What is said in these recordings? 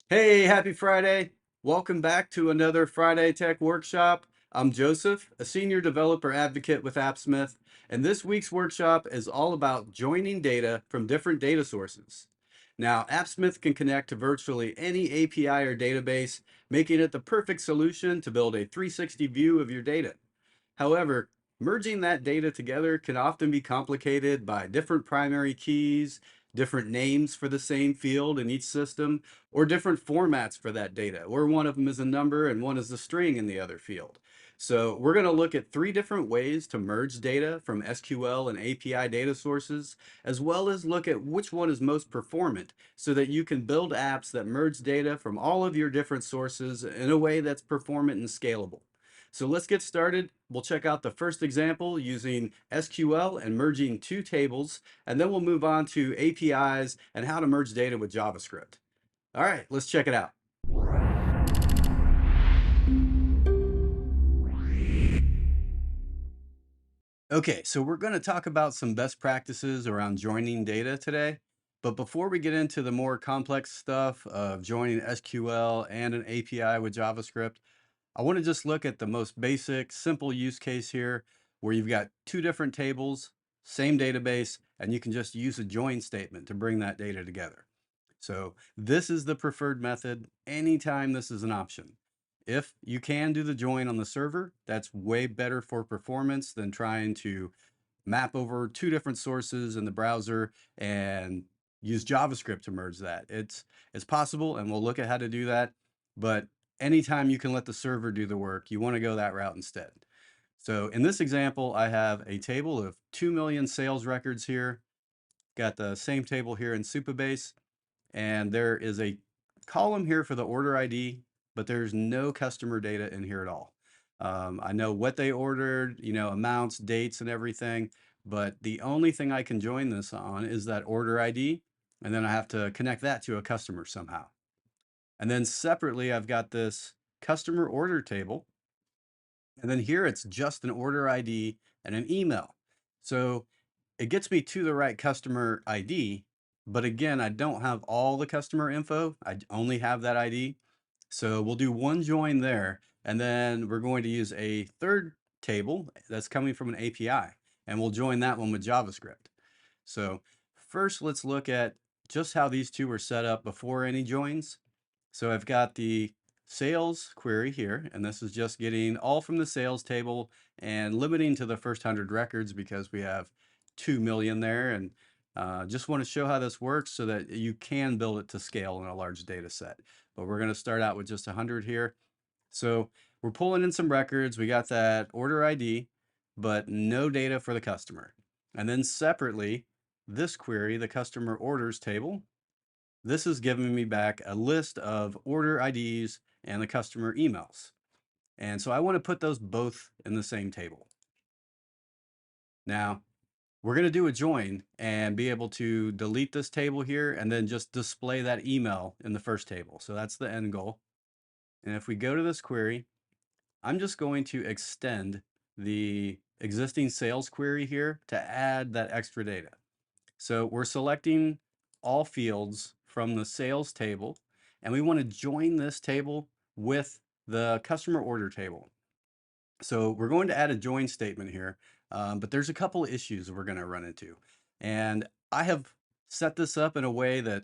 Hey, happy Friday. Welcome back to another Friday Tech Workshop. I'm Joseph, a senior developer advocate with Appsmith, and this week's workshop is all about joining data from different data sources. Now, Appsmith can connect to virtually any API or database, making it the perfect solution to build a 360 view of your data. However, merging that data together can often be complicated by different primary keys, different names for the same field in each system, or different formats for that data, where one of them is a number and one is a string in the other field. So we're going to look at three different ways to merge data from SQL and API data sources, as well as look at which one is most performant so that you can build apps that merge data from all of your different sources in a way that's performant and scalable. So let's get started. We'll check out the first example using SQL and merging two tables, and then we'll move on to APIs and how to merge data with JavaScript. All right, let's check it out. Okay, so we're going to talk about some best practices around joining data today. But before we get into the more complex stuff of joining SQL and an API with JavaScript, I want to just look at the most basic, simple use case here where you've got two different tables, same database, and you can just use a join statement to bring that data together. So this is the preferred method anytime this is an option. If you can do the join on the server, that's way better for performance than trying to map over two different sources in the browser and use JavaScript to merge that. It's possible, and we'll look at how to do that. But anytime you can let the server do the work, you want to go that route instead. So in this example, I have a table of 2 million sales records here. Got the same table here in Supabase, and there is a column here for the order ID, but there's no customer data in here at all. I know what they ordered, amounts, dates, and everything, but the only thing I can join this on is that order ID, and then I have to connect that to a customer somehow. And then separately, I've got this customer order table, and then here it's just an order ID and an email. So it gets me to the right customer ID, but again, I don't have all the customer info. I only have that ID. So we'll do one join there, and then we're going to use a third table that's coming from an API, and we'll join that one with JavaScript. So first, let's look at just how these two were set up before any joins. So I've got the sales query here, and this is just getting all from the sales table and limiting to the first 100 records because we have 2 million there. And just want to show how this works so that you can build it to scale in a large data set. But we're going to start out with just 100 here. So we're pulling in some records. We got that order ID, but no data for the customer. And then separately, this query, the customer orders table, this is giving me back a list of order IDs and the customer emails. And so I want to put those both in the same table. Now, we're going to do a join and be able to delete this table here and then just display that email in the first table. So that's the end goal. And if we go to this query, I'm just going to extend the existing sales query here to add that extra data. So we're selecting all fields from the sales table, and we want to join this table with the customer order table. So we're going to add a join statement here, but there's a couple of issues we're going to run into. And I have set this up in a way that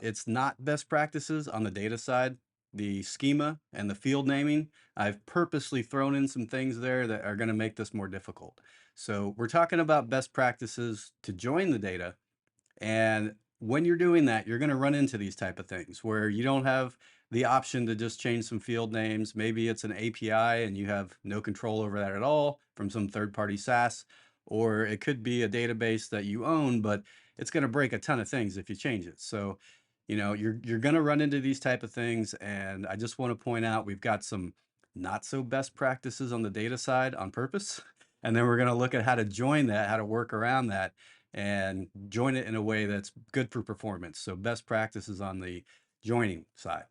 it's not best practices on the data side. The schema and the field naming, I've purposely thrown in some things there that are going to make this more difficult. So we're talking about best practices to join the data, and when you're doing that, you're going to run into these type of things where you don't have the option to just change some field names. Maybe it's an API and you have no control over that at all from some third-party SaaS, or it could be a database that you own, but it's going to break a ton of things if you change it. So, you're going to run into these type of things, and I just want to point out we've got some not so best practices on the data side on purpose. And then we're going to look at how to join that, how to work around that, and join it in a way that's good for performance. So best practices on the joining side.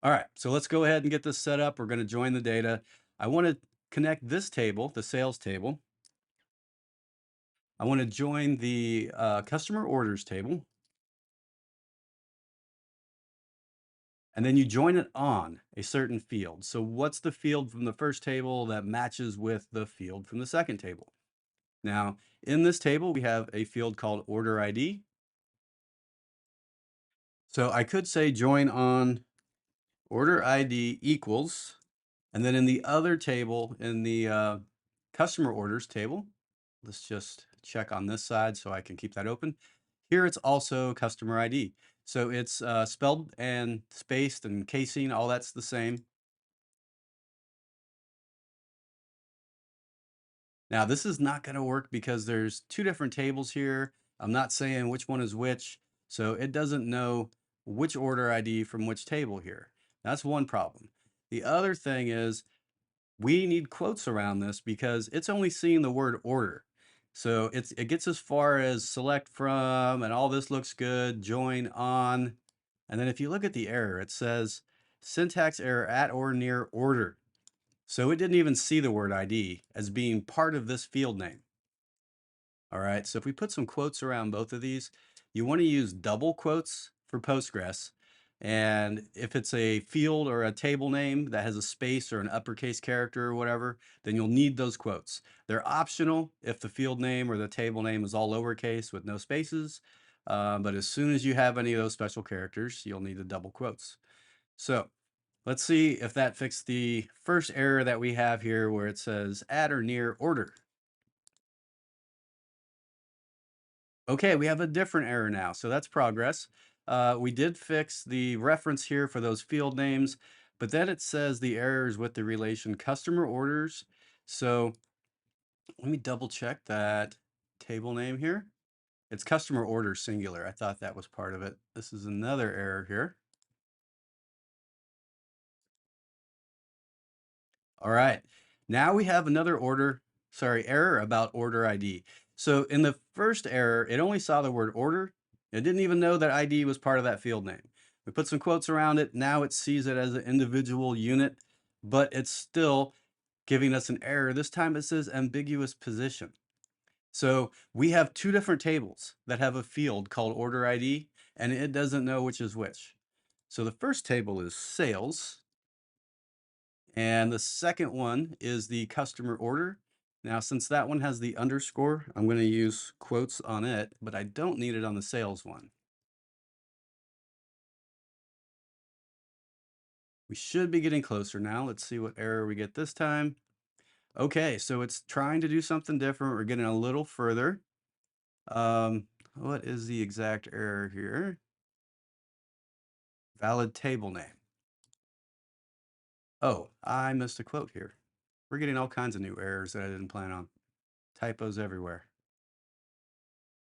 All right, so let's go ahead and get this set up. We're going to join the data. I want to connect this table, the sales table. I want to join the customer orders table. and then you join it on a certain field. So what's the field from the first table that matches with the field from the second table? Now, in this table, we have a field called order ID. So I could say join on order ID equals, and then in the other table, in the customer orders table, let's just check on this side so I can keep that open. Here it's also customer ID. So it's spelled and spaced and casing, all that's the same. Now this is not going to work because there's two different tables here. I'm not saying which one is which, so it doesn't know which order ID from which table here. That's one problem. The other thing is we need quotes around this because it's only seeing the word order. So it gets as far as select from and all this looks good, join on. And then if you look at the error, it says syntax error at or near order. So it didn't even see the word ID as being part of this field name. All right, so if we put some quotes around both of these, you want to use double quotes for Postgres. And if it's a field or a table name that has a space or an uppercase character or whatever, then you'll need those quotes. They're optional if the field name or the table name is all lowercase with no spaces. But as soon as you have any of those special characters, you'll need the double quotes. So let's see if that fixed the first error that we have here where it says at or near order. Okay, we have a different error now, so that's progress. We did fix the reference here for those field names, but then it says the error is with the relation customer orders. So let me double check that table name here. It's customer order singular. I thought that was part of it. This is another error here. All right, now we have another error about order ID. So in the first error, it only saw the word order. It didn't even know that ID was part of that field name. We put some quotes around it. Now it sees it as an individual unit, but it's still giving us an error. This time it says ambiguous position. So we have two different tables that have a field called order ID, and it doesn't know which is which. So the first table is sales. And the second one is the customer order. Now, since that one has the underscore, I'm going to use quotes on it, but I don't need it on the sales one. We should be getting closer now. Let's see what error we get this time. Okay, so it's trying to do something different. We're getting a little further. What is the exact error here? Valid table name. Oh, I missed a quote here. We're getting all kinds of new errors that I didn't plan on. Typos everywhere.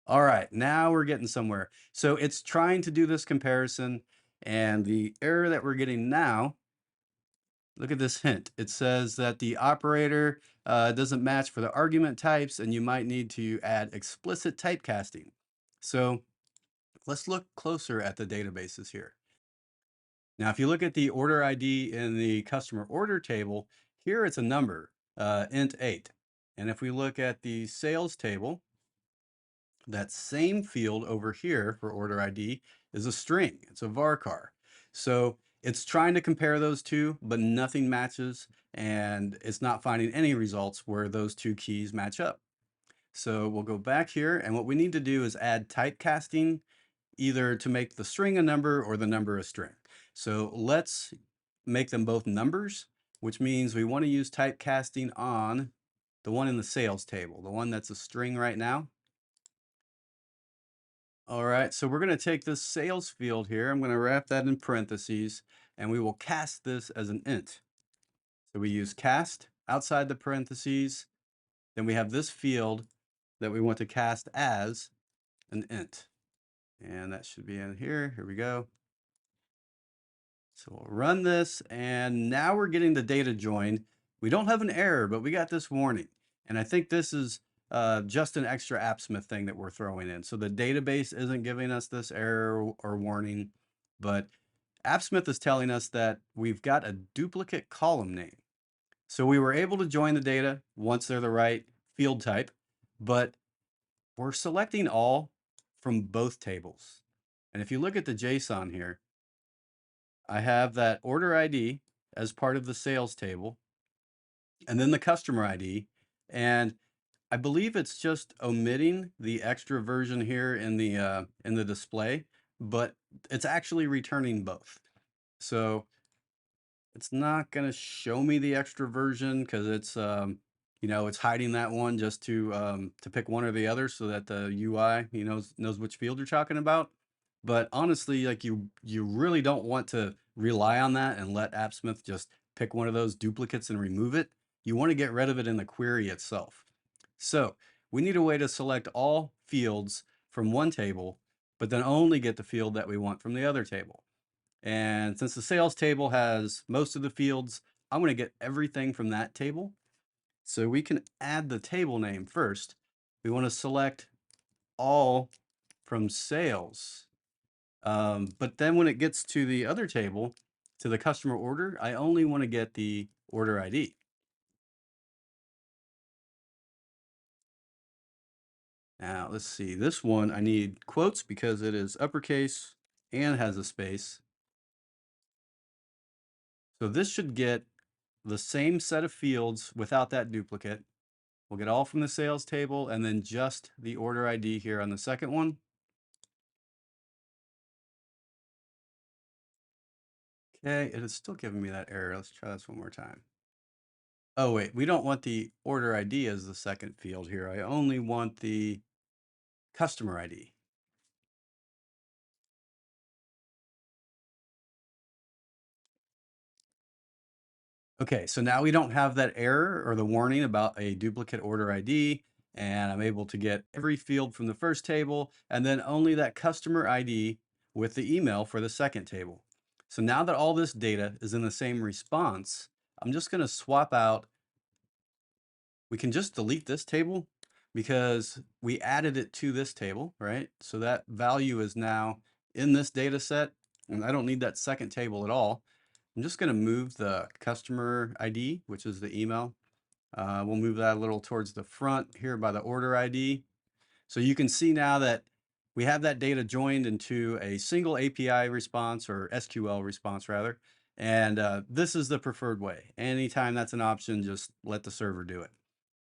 All right, now we're getting somewhere. So it's trying to do this comparison, and the error that we're getting now, look at this hint. It says that the operator doesn't match for the argument types, and you might need to add explicit typecasting. So let's look closer at the databases here. Now, if you look at the order ID in the customer order table, here it's a number, int 8. And if we look at the sales table, that same field over here for order ID is a string. It's a varchar. So it's trying to compare those two, but nothing matches, and it's not finding any results where those two keys match up. So we'll go back here, and what we need to do is add typecasting, either to make the string a number or the number a string. So let's make them both numbers, which means we want to use typecasting on the one in the sales table, the one that's a string right now. All right, so we're going to take this sales field here. I'm going to wrap that in parentheses, and we will cast this as an int. So we use cast outside the parentheses. Then we have this field that we want to cast as an int. And that should be in here. Here we go. So we'll run this, and now we're getting the data joined. We don't have an error, but we got this warning. And I think this is just an extra Appsmith thing that we're throwing in. So the database isn't giving us this error or warning, but Appsmith is telling us that we've got a duplicate column name. So we were able to join the data once they're the right field type, but we're selecting all from both tables. And if you look at the JSON here, I have that order ID as part of the sales table, and then the customer ID. And I believe it's just omitting the extra version here in the display, but it's actually returning both. So it's not going to show me the extra version because it's hiding that one just to pick one or the other so that the UI knows which field you're talking about. But honestly, like you really don't want to rely on that and let Appsmith just pick one of those duplicates and remove it. You want to get rid of it in the query itself. So we need a way to select all fields from one table, but then only get the field that we want from the other table. And since the sales table has most of the fields, I'm going to get everything from that table. So we can add the table name first. We want to select all from sales. But then when it gets to the other table, to the customer order, I only want to get the order ID. Now let's see, this one I need quotes because it is uppercase and has a space. So this should get the same set of fields without that duplicate. We'll get all from the sales table and then just the order ID here on the second one. Okay, it is still giving me that error. Let's try this one more time. Oh wait, we don't want the order ID as the second field here. I only want the customer ID. Okay, so now we don't have that error or the warning about a duplicate order ID, and I'm able to get every field from the first table and then only that customer ID with the email for the second table. So now that all this data is in the same response, I'm just going to swap out. We can just delete this table because we added it to this table, right? So that value is now in this data set, and I don't need that second table at all. I'm just going to move the customer ID, which is the email. We'll move that a little towards the front here by the order ID. So you can see now that we have that data joined into a single API response, or SQL response rather. And this is the preferred way. Anytime that's an option, just let the server do it.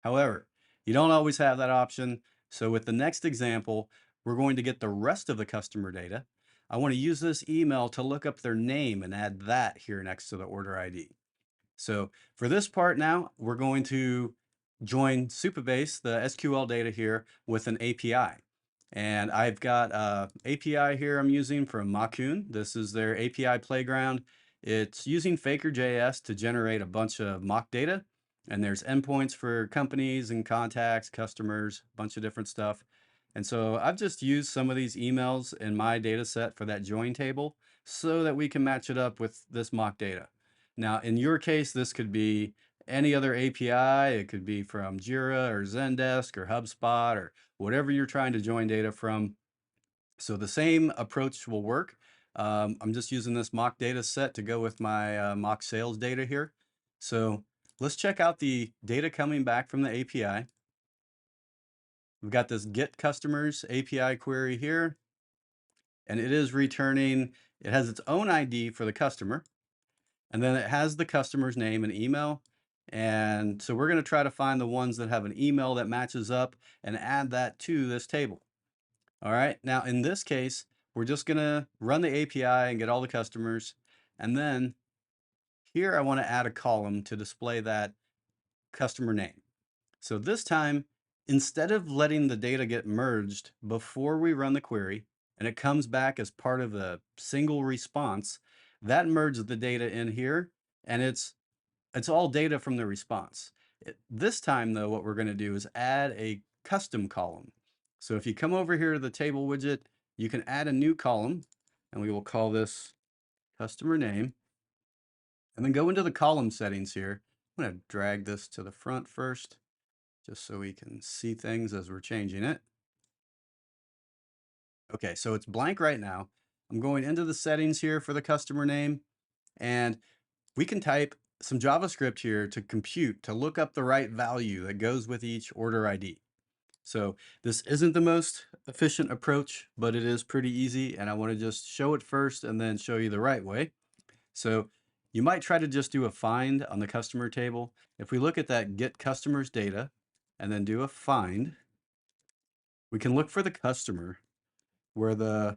However, you don't always have that option. So with the next example, we're going to get the rest of the customer data. I want to use this email to look up their name and add that here next to the order ID. So for this part now, we're going to join Supabase, the SQL data here, with an API. And I've got a API here I'm using from Makun. This is their API playground. It's using Faker.js to generate a bunch of mock data. And there's endpoints for companies and contacts, customers, a bunch of different stuff. And so I've just used some of these emails in my data set for that join table so that we can match it up with this mock data. Now, in your case, this could be any other API. It could be from Jira or Zendesk or HubSpot or whatever you're trying to join data from. So the same approach will work. I'm just using this mock data set to go with my mock sales data here. So let's check out the data coming back from the API. We've got this get customers API query here, and it is returning, it has its own ID for the customer, and then it has the customer's name and email. And so we're going to try to find the ones that have an email that matches up and add that to this table. All right, now in this case, we're just going to run the API and get all the customers. And then here I want to add a column to display that customer name. So this time, instead of letting the data get merged before we run the query, and it comes back as part of a single response, that merged the data in here, and it's all data from the response. This time, though, what we're going to do is add a custom column. So if you come over here to the table widget, you can add a new column, and we will call this customer name. And then go into the column settings here. I'm going to drag this to the front first, just so we can see things as we're changing it. Okay, so it's blank right now. I'm going into the settings here for the customer name, and we can type some JavaScript here to compute, to look up the right value that goes with each order ID. So this isn't the most efficient approach, but it is pretty easy, and I want to just show it first and then show you the right way. So you might try to just do a find on the customer table. If we look at that get customers data and then do a find, we can look for the customer where the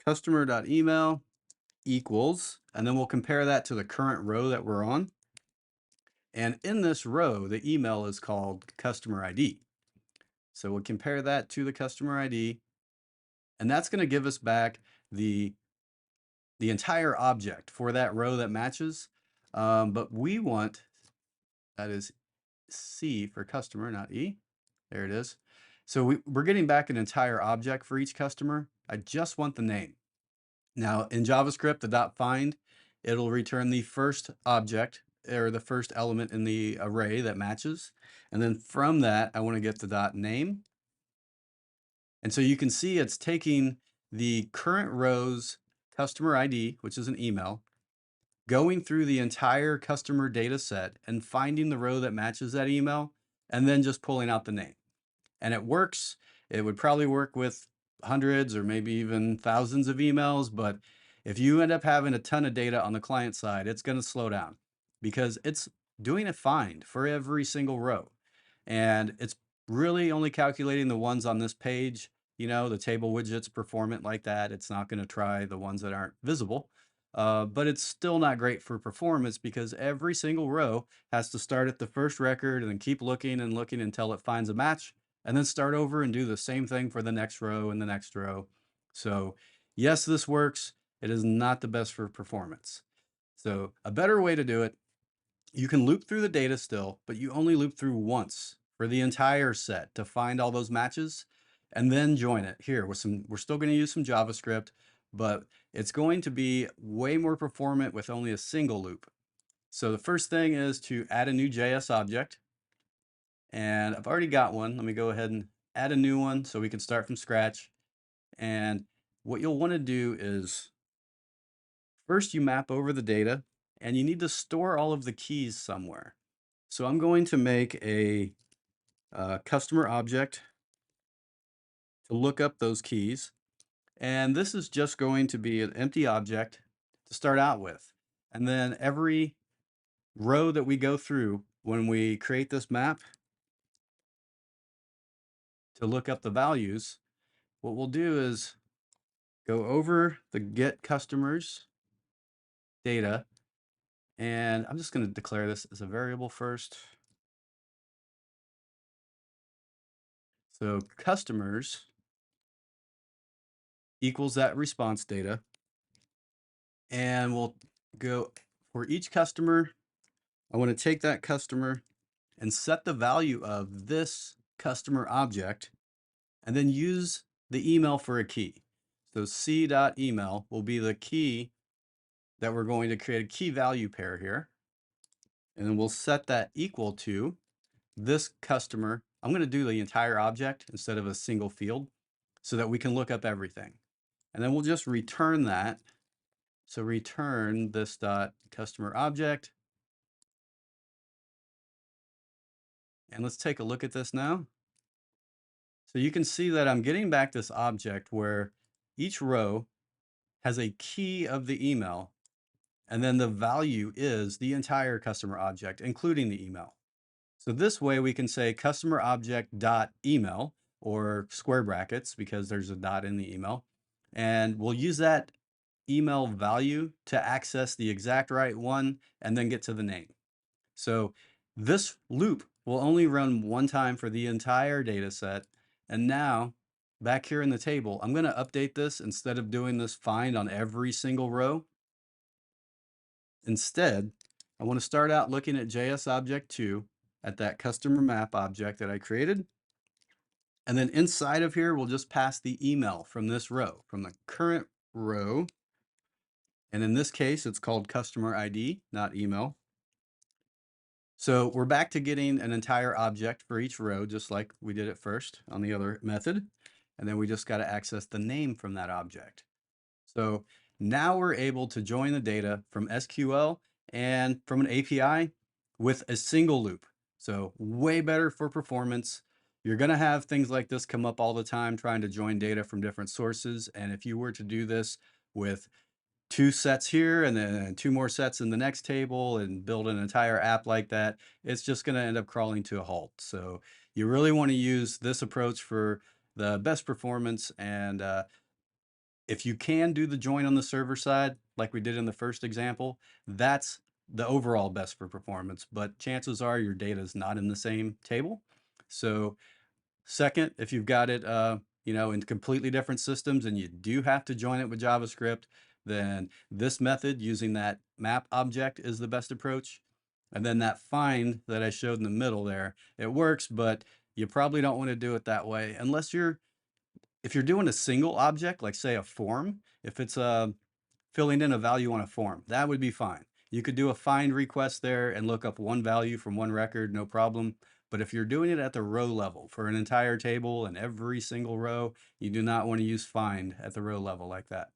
customer.email equals, and then we'll compare that to the current row that we're on. And in this row, the email is called customer ID. So we'll compare that to the customer ID, and that's going to give us back the entire object for that row that matches. But we want, that is C for customer, not E. There it is. So we're getting back an entire object for each customer. I just want the name. Now in JavaScript, the dot find, it'll return the first object or the first element in the array that matches. And then from that, I want to get the dot name. And so you can see it's taking the current row's customer ID, which is an email, going through the entire customer data set and finding the row that matches that email, and then just pulling out the name. And it works. It would probably work with hundreds or maybe even thousands of emails, but if you end up having a ton of data on the client side, it's going to slow down because it's doing a find for every single row. And it's really only calculating the ones on this page. You know, the table widgets perform it like that. It's not going to try the ones that aren't visible. But it's still not great for performance because every single row has to start at the first record and then keep looking and looking until it finds a match, and then start over and do the same thing for the next row and the next row. So yes, this works. It is not the best for performance. So a better way to do it, you can loop through the data still, but you only loop through once for the entire set to find all those matches and then join it. Here, we're still going to use some JavaScript, but it's going to be way more performant with only a single loop. So the first thing is to add a new JS object. And I've already got one. Let me go ahead and add a new one so we can start from scratch. And what you'll want to do is first you map over the data and you need to store all of the keys somewhere. So I'm going to make a customer object to look up those keys. And this is just going to be an empty object to start out with. And then every row that we go through when we create this map to look up the values, what we'll do is go over the get customers data, and I'm just going to declare this as a variable first. So customers equals that response data, and we'll go for each customer. I want to take that customer and set the value of this customer object, and then use the email for a key. So c.email will be the key that we're going to create a key value pair here. And then we'll set that equal to this customer. I'm going to do the entire object instead of a single field so that we can look up everything. And then we'll just return that. So return this dot customer object. And let's take a look at this now. So you can see that I'm getting back this object where each row has a key of the email, and then the value is the entire customer object, including the email. So this way we can say customer object dot email, or square brackets because there's a dot in the email. And we'll use that email value to access the exact right one and then get to the name. So this loop will only run one time for the entire data set. And now back here in the table, I'm going to update this instead of doing this find on every single row. Instead, I want to start out looking at JS object 2 at that customer map object that I created. And then inside of here, we'll just pass the email from this row, from the current row. And in this case, it's called customer ID, not email. So we're back to getting an entire object for each row, just like we did at first on the other method. And then we just got to access the name from that object. So now we're able to join the data from SQL and from an API with a single loop. So way better for performance. You're going to have things like this come up all the time trying to join data from different sources. And if you were to do this with two sets here and then two more sets in the next table and build an entire app like that, it's just going to end up crawling to a halt. So you really want to use this approach for the best performance. And if you can do the join on the server side, like we did in the first example, that's the overall best for performance. But chances are your data is not in the same table. So second, if you've got it, in completely different systems and you do have to join it with JavaScript, then this method using that map object is the best approach. And then that find that I showed in the middle there, it works, but you probably don't want to do it that way unless if you're doing a single object, like say a form, if it's filling in a value on a form, that would be fine. You could do a find request there and look up one value from one record, no problem. But if you're doing it at the row level for an entire table and every single row, you do not want to use find at the row level like that.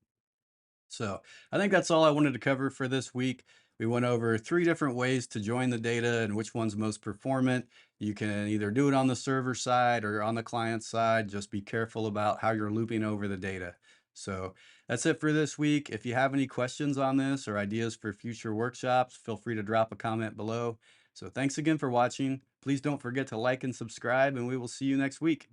So I think that's all I wanted to cover for this week. We went over 3 different ways to join the data and which one's most performant. You can either do it on the server side or on the client side. Just be careful about how you're looping over the data. So that's it for this week. If you have any questions on this or ideas for future workshops, feel free to drop a comment below. So thanks again for watching. Please don't forget to like and subscribe, and we will see you next week.